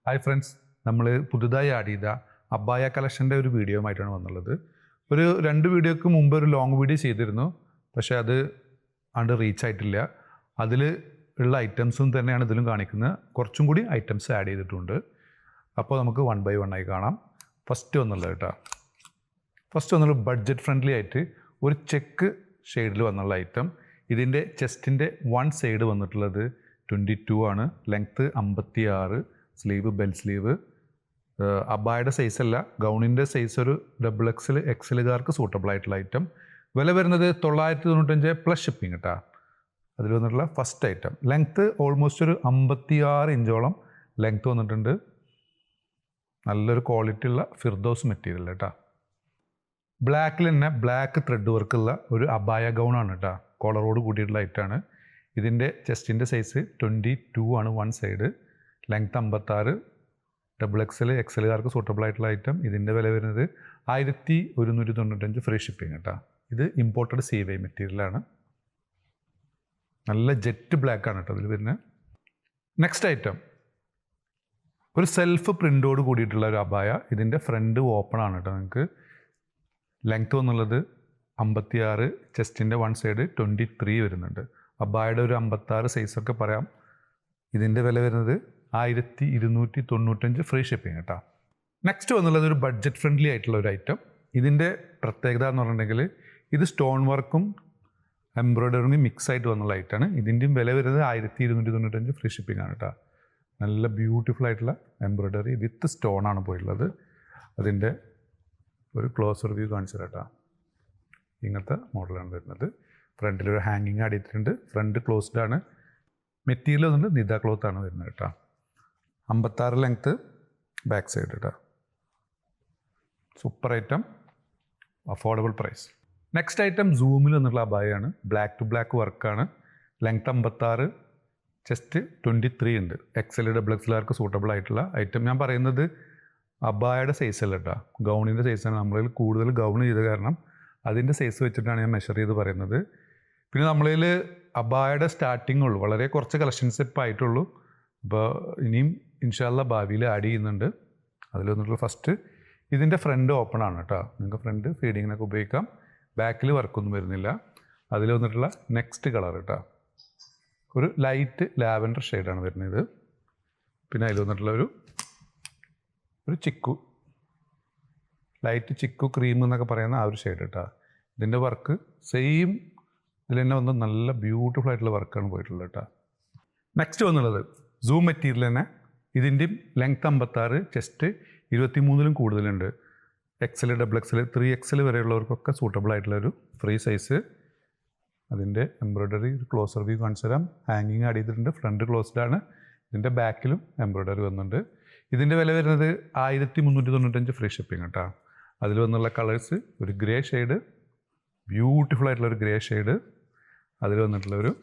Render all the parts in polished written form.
Hi friends, നമ്മൾ പുതുതായി add ചെയ്ത അബായ കളക്ഷൻ്റെ ഒരു വീഡിയോ ആയിട്ടാണ് വന്നുള്ളത്. ഒരു 2 വീഡിയോക്ക് മുമ്പ് ഒരു ലോങ് വീഡിയോ ചെയ്തിരുന്നു, പക്ഷേ അത് റീച്ച് ആയിട്ടില്ല. അതിൽ ഉള്ള ഐറ്റംസും തന്നെയാണ് ഇതിലും കാണിക്കുന്നത്. കുറച്ചും കൂടി ഐറ്റംസ് ആഡ് ചെയ്തിട്ടുണ്ട്. അപ്പോൾ നമുക്ക് 1 by 1 ആയി കാണാം. ഫസ്റ്റ് വന്നുള്ളത് ബഡ്ജറ്റ് ഫ്രണ്ട്ലി ആയിട്ട് ഒരു ചെക്ക് ഷെയ്ഡിൽ വന്നുള്ള ഐറ്റം. ഇതിൻ്റെ ചെസ്റ്റിൻ്റെ 1 സൈഡ് വന്നിട്ടുള്ളത് 22 ആണ്, ലെങ്ത്ത് 56, സ്ലീവ് ബെൽ സ്ലീവ്. അബായുടെ സൈസ് അല്ല, ഗൗണിൻ്റെ സൈസ് ഒരു XXL XLകാർക്ക് സൂട്ടബിൾ ആയിട്ടുള്ള ഐറ്റം. വില വരുന്നത് 995 പ്ലസ് ഷിപ്പിംഗ് കേട്ടോ. അതിൽ വന്നിട്ടുള്ള ഫസ്റ്റ് ഐറ്റം ലെങ്ത്ത് ഓൾമോസ്റ്റ് ഒരു 56 ഇഞ്ചോളം ലെങ്ത്ത് വന്നിട്ടുണ്ട്. നല്ലൊരു ക്വാളിറ്റി ഉള്ള ഫിർദോസ് മെറ്റീരിയൽ കേട്ടോ. ബ്ലാക്കിൽ തന്നെ ബ്ലാക്ക് ത്രെഡ് വർക്കുള്ള ഒരു അബായ ഗൗണാണ് കേട്ടോ. കോളറോട് കൂടിയിട്ടുള്ള ഐറ്റമാണ്. ഇതിൻ്റെ ചെസ്റ്റിൻ്റെ സൈസ് 22 ആണ് 1 സൈഡ്, ലെങ്ത്ത് 56, XXL XLകാർക്ക് സൂട്ടബിൾ ആയിട്ടുള്ള ഐറ്റം. ഇതിൻ്റെ വില വരുന്നത് 1195 ഫ്രീ ഷിപ്പിംഗ് കേട്ടോ. ഇത് ഇമ്പോർട്ടഡ് CY മെറ്റീരിയലാണ്. നല്ല ജെറ്റ് ബ്ലാക്ക് ആണ് കേട്ടോ അതിൽ വരുന്നത്. നെക്സ്റ്റ് ഐറ്റം ഒരു സെൽഫ് പ്രിൻ്റോട് കൂടിയിട്ടുള്ള ഒരു അബായ. ഇതിൻ്റെ ഫ്രണ്ട് ഓപ്പൺ ആണ് കേട്ടോ. നിങ്ങൾക്ക് ലെങ്ത്ത് വന്നുള്ളത് 56, ചെസ്റ്റിൻ്റെ 1 സൈഡ് 23 വരുന്നുണ്ട്. അബായയുടെ ഒരു 56 സൈസൊക്കെ പറയാം. ഇതിൻ്റെ വില വരുന്നത് 1295 ഫ്രീ ഷിപ്പിംഗ് കേട്ടോ. നെക്സ്റ്റ് വന്നുള്ളത് ഒരു ബഡ്ജറ്റ് ഫ്രണ്ട്ലി ആയിട്ടുള്ള ഒരു ഐറ്റം. ഇതിൻ്റെ പ്രത്യേകത എന്ന് പറഞ്ഞിട്ടുണ്ടെങ്കിൽ ഇത് സ്റ്റോൺ വർക്കും എംബ്രോയ്ഡറിയും മിക്സ് ആയിട്ട് വന്നുള്ള ഐറ്റമാണ്. ഇതിൻ്റെയും വില വരുന്നത് 1295 ഫ്രീ ഷിപ്പിംഗ് ആണ് കേട്ടോ. നല്ല ബ്യൂട്ടിഫുൾ ആയിട്ടുള്ള എംബ്രോയ്ഡറി വിത്ത് സ്റ്റോൺ ആണ് പോയിട്ടുള്ളത്. അതിൻ്റെ ഒരു ക്ലോസർ വ്യൂ കാണിച്ചു കേട്ടോ. ഇങ്ങനത്തെ മോഡലാണ് വരുന്നത്. ഫ്രണ്ടിലൊരു ഹാങ്ങിങ് അടിയിട്ടുണ്ട്. ഫ്രണ്ട് ക്ലോസ്ഡ് ആണ്. മെറ്റീരിയൽ വന്നിട്ട് നിദ ക്ലോത്ത് ആണ് വരുന്നത് കേട്ടോ. 56 ലെങ്ത്ത്, ബാക്ക് സൈഡ് കേട്ടോ. Super item, affordable price. Next item സൂമിൽ വന്നിട്ടുള്ള അബായാണ്. ബ്ലാക്ക് ടു ബ്ലാക്ക് വർക്കാണ്. ലെങ്ത്ത് 56, ചെസ്റ്റ് 23 ഉണ്ട്. XL XLകാർക്ക് സൂട്ടബിൾ ആയിട്ടുള്ള ഐറ്റം. ഞാൻ പറയുന്നത് അബായയുടെ സൈസ് അല്ല കേട്ടോ, ഗൗണിൻ്റെ സൈസാണ്. നമ്മളിൽ കൂടുതൽ ഗൗൺ ചെയ്ത കാരണം അതിൻ്റെ സൈസ് വെച്ചിട്ടാണ് ഞാൻ മെഷർ ചെയ്ത് പറയുന്നത്. പിന്നെ നമ്മളിൽ അബായയുടെ സ്റ്റാർട്ടിങ് ഉള്ളൂ, വളരെ കുറച്ച് കളക്ഷൻസ് ഇപ്പോൾ ആയിട്ടുള്ളൂ. അപ്പോൾ ഇനിയും ഇൻഷാല്ല ഭാവിയിൽ ആഡ് ചെയ്യുന്നുണ്ട്. അതിൽ വന്നിട്ടുള്ള ഫസ്റ്റ് ഇതിൻ്റെ ഫ്രണ്ട് ഓപ്പൺ ആണ് കേട്ടോ. നിങ്ങൾക്ക് ഫ്രണ്ട് ഫീഡിങ്ങിനൊക്കെ ഉപയോഗിക്കാം. ബാക്കിൽ വർക്കൊന്നും വരുന്നില്ല. അതിൽ വന്നിട്ടുള്ള നെക്സ്റ്റ് കളർ കേട്ടോ, ഒരു ലൈറ്റ് ലാവൻഡർ ഷെയ്ഡാണ് വരുന്നത്. പിന്നെ അതിൽ വന്നിട്ടുള്ള ഒരു ചിക്കു, ലൈറ്റ് ചിക്കു ക്രീം എന്നൊക്കെ പറയുന്ന ആ ഒരു ഷെയ്ഡ് കേട്ടോ. ഇതിൻ്റെ വർക്ക് സെയിം ഇതിൽ തന്നെ വന്ന് നല്ല ബ്യൂട്ടിഫുൾ ആയിട്ടുള്ള വർക്കാണ് പോയിട്ടുള്ളത് കേട്ടോ. നെക്സ്റ്റ് വന്നുള്ളത് സൂം മെറ്റീരിയൽ തന്നെ. ഇതിൻ്റെയും ലെങ്ത്ത് 56, ചെസ്റ്റ് 23 കൂടുതലുണ്ട്. XL XXL 3XL വരെയുള്ളവർക്കൊക്കെ സൂട്ടബിൾ ആയിട്ടുള്ളൊരു ഫ്രീ സൈസ്. അതിൻ്റെ എംബ്രോയ്ഡറി ഒരു ക്ലോസർ വ്യൂ കാണിച്ചു തരാം. ഹാങ്ങിങ് ആഡ് ചെയ്തിട്ടുണ്ട്. ഫ്രണ്ട് ക്ലോസ്ഡ് ആണ്. ഇതിൻ്റെ ബാക്കിലും എംബ്രോയ്ഡറി വന്നിട്ടുണ്ട്. ഇതിൻ്റെ വില വരുന്നത് 1395 ഫ്രീ ഷിപ്പിംഗ് കേട്ടോ. അതിൽ വന്നുള്ള കളേഴ്സ് ഒരു ഗ്രേ ഷെയ്ഡ്, ബ്യൂട്ടിഫുൾ ആയിട്ടുള്ളൊരു ഗ്രേ ഷെയ്ഡ്. അതിൽ വന്നിട്ടുള്ളൊരു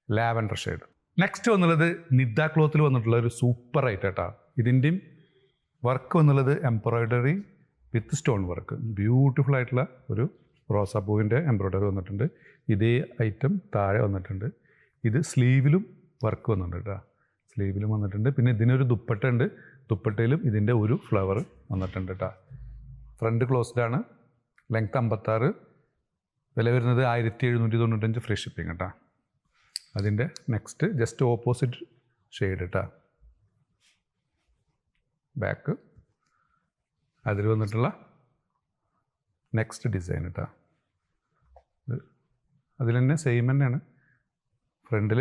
ലാവൻഡർ ഷെയ്ഡ്. നെക്സ്റ്റ് വന്നുള്ളത് നിദ ക്ലോത്തിൽ വന്നിട്ടുള്ള ഒരു സൂപ്പർ ഐറ്റം കേട്ടോ. ഇതിൻ്റെയും വർക്ക് വന്നുള്ളത് embroidery with stone work. Beautiful ആയിട്ടുള്ള ഒരു റോസാപ്പൂവിൻ്റെ എംബ്രോയ്ഡറി വന്നിട്ടുണ്ട്. ഇതേ ഐറ്റം താഴെ വന്നിട്ടുണ്ട്. ഇത് സ്ലീവിലും വർക്ക് വന്നിട്ടുണ്ട് കേട്ടോ. സ്ലീവിലും വന്നിട്ടുണ്ട്. പിന്നെ ഇതിനൊരു ദുപ്പട്ട ഉണ്ട്. ദുപ്പട്ടയിലും ഇതിൻ്റെ ഒരു ഫ്ലവർ വന്നിട്ടുണ്ട് കേട്ടോ. ഫ്രണ്ട് ക്ലോസ്ഡ് ആണ്. ലെങ്ത്ത് 56, വില വരുന്നത് 1795 ഫ്രീ ഷിപ്പിംഗ് കേട്ടോ. അതിൻ്റെ നെക്സ്റ്റ് ജസ്റ്റ് ഓപ്പോസിറ്റ് ഷെയ്ഡ് കേട്ടോ. ബാക്ക് അതിൽ വന്നിട്ടുള്ള നെക്സ്റ്റ് ഡിസൈൻ കേട്ടോ. അതിൽ തന്നെ സെയിം തന്നെയാണ്. ഫ്രണ്ടിൽ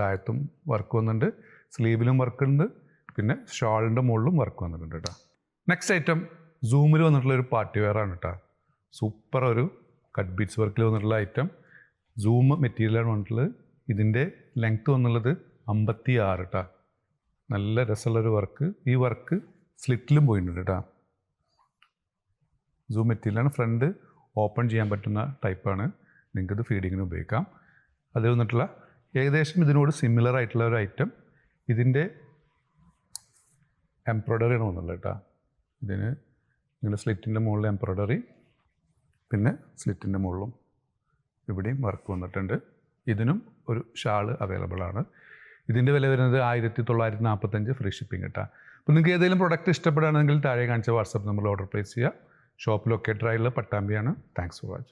താഴത്തും വർക്ക് വന്നിട്ടുണ്ട്, സ്ലീവിലും വർക്ക് ഉണ്ട്, പിന്നെ ഷാളിൻ്റെ മുകളിലും വർക്ക് വന്നിട്ടുണ്ട് കേട്ടോ. നെക്സ്റ്റ് ഐറ്റം സൂമിൽ വന്നിട്ടുള്ള ഒരു പാർട്ടി വെയർ ആണ് കേട്ടോ. സൂപ്പർ ഒരു കട്ട് ബീറ്റ്സ് വർക്കിൽ വന്നിട്ടുള്ള ഐറ്റം. സൂം മെറ്റീരിയലാണ് വന്നിട്ടുള്ളത്. ഇതിൻ്റെ ലെങ്ത്ത് വന്നുള്ളത് 56 കേട്ടോ. നല്ല രസമുള്ളൊരു വർക്ക്. ഈ വർക്ക് സ്ലിറ്റിലും പോയിട്ടുണ്ട് കേട്ടോ. സൂം മെറ്റീരിയലാണ്. ഫ്രണ്ട് ഓപ്പൺ ചെയ്യാൻ പറ്റുന്ന ടൈപ്പാണ്. നിങ്ങൾക്കിത് ഫീഡിങ്ങിന് ഉപയോഗിക്കാം. അത് വന്നിട്ടുള്ള ഏകദേശം ഇതിനോട് സിമിലർ ആയിട്ടുള്ള ഒരു ഐറ്റം. ഇതിൻ്റെ എംബ്രോയ്ഡറിയാണ് വന്നുള്ളത് കേട്ടോ. ഇതിന് ഇങ്ങനെ സ്ലിറ്റിൻ്റെ മുകളിൽ എംബ്രോയ്ഡറി, പിന്നെ സ്ലിറ്റിൻ്റെ മുകളിലും ഇവിടെയും വർക്ക് വന്നിട്ടുണ്ട്. ഇതിനും ഒരു ഷാള് അവൈലബിൾ ആണ്. ഇതിൻ്റെ വില വരുന്നത് 1945 ഫ്രീ ഷിപ്പിംഗ് കിട്ടാം. അപ്പോൾ നിങ്ങൾക്ക് ഏതെങ്കിലും പ്രൊഡക്റ്റ് ഇഷ്ടപ്പെടുകയാണെങ്കിൽ താഴെ കാണിച്ച വാട്സപ്പ് നമ്പറിൽ ഓർഡർ പ്ലേസ് ചെയ്യുക. ഷോപ്പ് ലൊക്കേറ്റഡ് ആയിട്ടുള്ള പട്ടാമ്പിയാണ്. Thanks for watching.